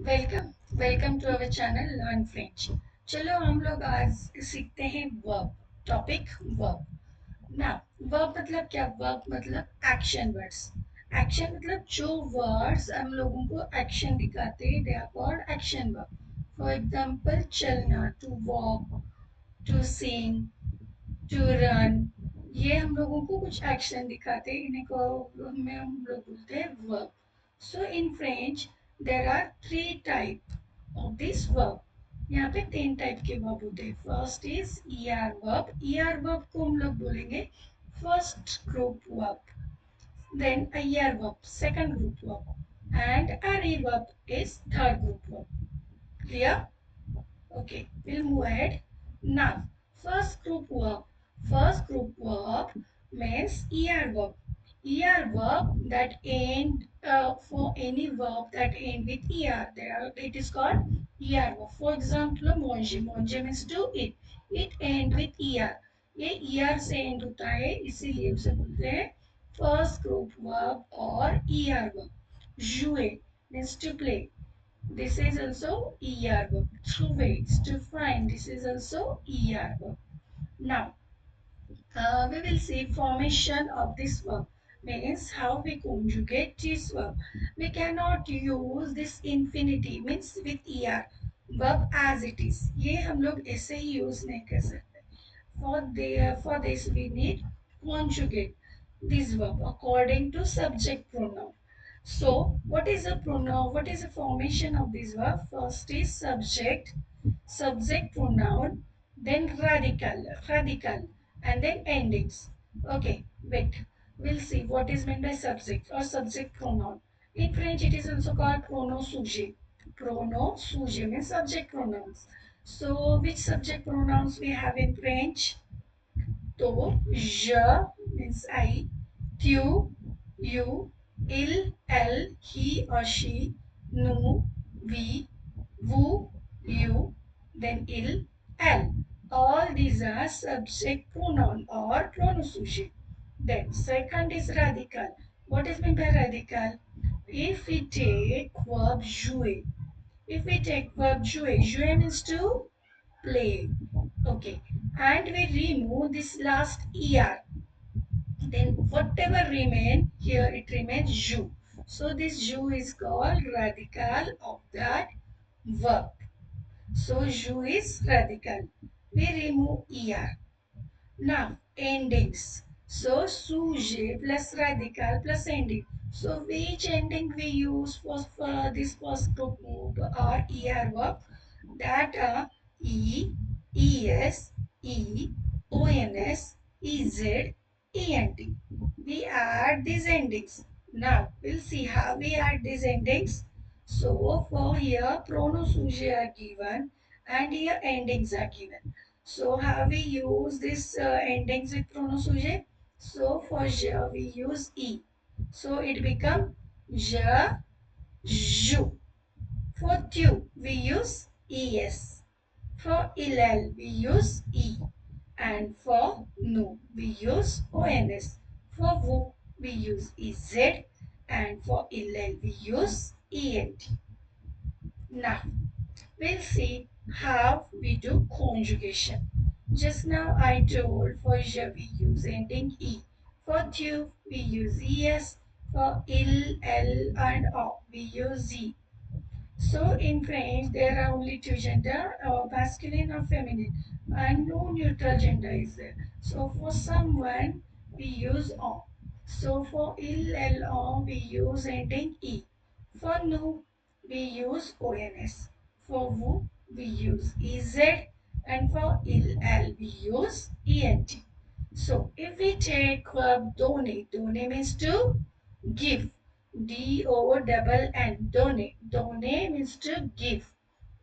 Welcome welcome to our channel learn French. चलो हम लोग आज सीखते हैं वर्ब। Topic verb. ना वर्ब मतलब क्या? वर्ब मतलब एक्शन वर्ड्स। एक्शन मतलब जो वर्ड्स हम लोगों को एक्शन दिखाते हैं, they are called action verb. For example चलना, to walk, to sing, to run. ये हम लोगों को कुछ एक्शन दिखाते हैं, इन्हीं को हमें हम लोग बोलते हैं verb. So in French there are three type of this verb. यहाँ पे तीन टाइप के वर्ब होते हैं। First is ER verb. ER verb को हम लोग बोलेंगे first group verb. Then ER verb second group verb and R verb is third group verb. Clear? Okay, we'll move ahead. Now, first group verb. First group verb means ER verb. ER verb that end for any verb that end with ER. There it is called ER verb. For example, manger. Manger means to eat. It end with ER. ये ER से end होता है, इसीलिए उसे बोलते हैं first group verb or ER verb. Jouer means to play. This is also ER verb. Through ways to find. This is also ER verb. Now, we will see formation of this verb. Means how we conjugate this verb. We cannot use this infinity means with ER verb as it is. ये हम लोग ऐसे ही use नहीं कर सकते. For this we need conjugate this verb according to subject pronoun. So, what is a pronoun? What is the formation of this verb? First is subject pronoun, then radical, and then endings. Okay, wait. We'll see what is meant by subject or subject pronoun. In French, it is also called pronom sujet. Pronom sujet means subject pronouns. So, which subject pronouns we have in French? To, je means I, tu, you, il, elle, he or she, nous, we, vous, you, then il, elle. All these are subject pronoun or pronunciation. Then second is radical. What is meant by radical? If we take verb jouer, jouer means to play. Okay, and we remove this last er, then whatever remain here, it remains ju. So this ju is called radical of that verb. So ju is radical. We remove er. Now endings. So sujet plus radical plus ending. So which ending we use for this first group or er verb? That are e, es, e, ons, ez, ent. We add these endings. Now we'll see how we add these endings. So for here pronouns are given and here endings are given. So how we use this endings with pronom sujet? So for je we use e. So it become je, ju. For tu we use es. For illel we use e. And for nous we use ons. For vous we use ez. And for illel we use ent. Now we'll see how we do conjugation. Just now I told for je we use ending e. For tu we use es. For il, el and o we use z. So in French there are only two gender, masculine or feminine, and no neutral gender is there. So for someone we use on. So for il, el, on we use ending e. For nous we use ons. For vous we use ez, and for il, el we use ent. So if we take verb donner, donner means to give. DO double N, donate. Donate means to give.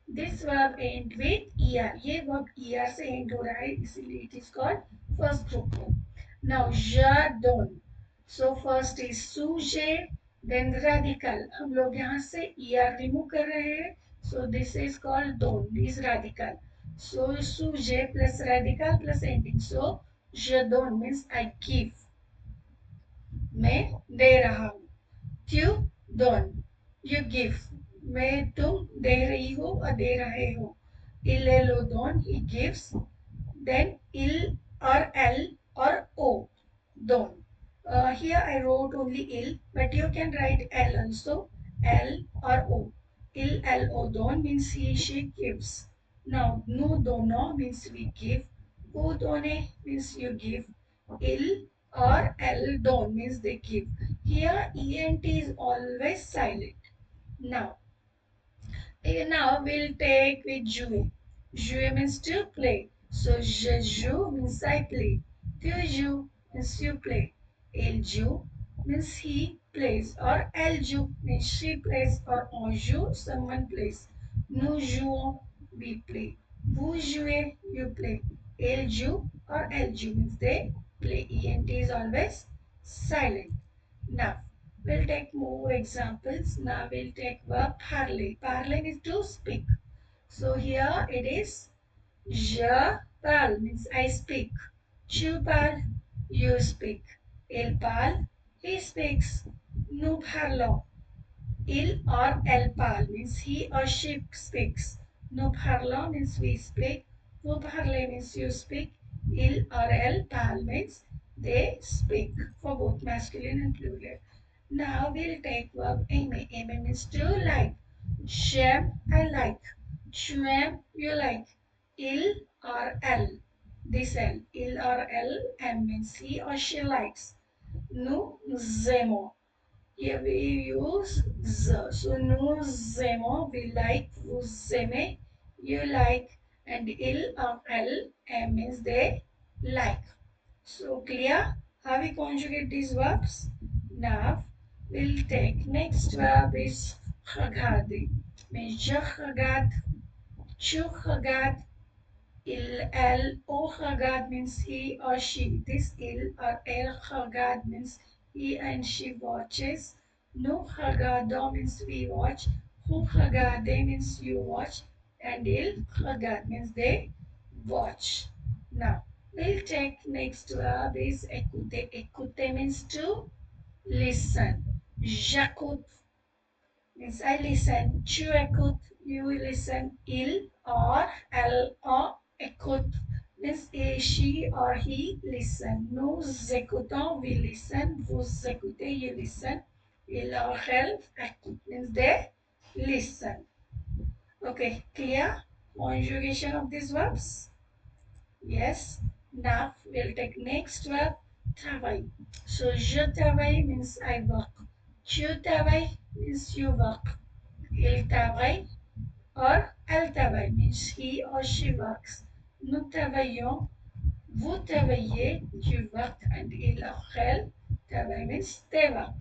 This verb end with er. ये verb er से end हो रहा है, इसीलिए it is called first group verb. Now je donne. So first is sujet, then radical. हम लोग यहाँ से er remove कर रहे हैं. So this is called donne. Is radical. So sujet plus radical plus ending. So je donne means I give. मैं दे रहा हूँ. You don't. You give. मैं तुम दे रही हो और दे रहे हो. Il elle o don, he gives. Then il or l or o, don. Here I wrote only il, but you can write l also. L or o. Il el o don means he she gives. Now nu dono means we give. U done means you give. Il or l don means they give. Here ent is always silent. Now now we'll take with jouer. Jouer means to play. So je joue means I play. Tu joues means you play. Il joue means he plays, or elle joue means she plays, or on joue someone plays. Nous jouons, we play. Vous jouez, you play. Il joue or elle joue means they play. ENT is always silent. Now we'll take more examples. Now we'll take verb parler. Parler means to speak. So here it is je parle means I speak. Tu parles, you speak. Il parle, he speaks. Nous parlons. Il or elle parle means he or she speaks. Nous parlons means we speak. Vous parlez means you speak. Il or elle parle means they speak for both masculine and plural. Now we'll take verb aimer. Aimer means to like. J'aime, I like. Tu aimes, you like. Il or elle. This L. Il or elle, M means he or she likes. Nous aimons. Here we use the. So nous aimons, we like, vous aimez, you like, and il or elle, M means they like. So clear how we conjugate these verbs? Now we'll take next verb is regarder. Means je regarde, tu regardes, il, elle, au regarde means he or she. This il or elle regarde means he and she watches. Nous regardons means we watch. Vous regardez means you watch. And il regarde means they watch. Now, we'll take next verb is écouter. Écouter means to listen. J'écoute means I listen. Tu écoutes, you listen. Il or elle or écoute means she or he listen. Nous écoutons, we listen. Vous écoutez, you listen. Il or elle écoute means they listen. Okay, clear? Conjugation of these verbs? Yes. Now we'll take next verb, travail. So je travaille means I work. Tu travailles means you work. Il travaille or elle travaille means he or she works. Nous travaillons, vous travaillez, you work, and il or elle travaille means they work.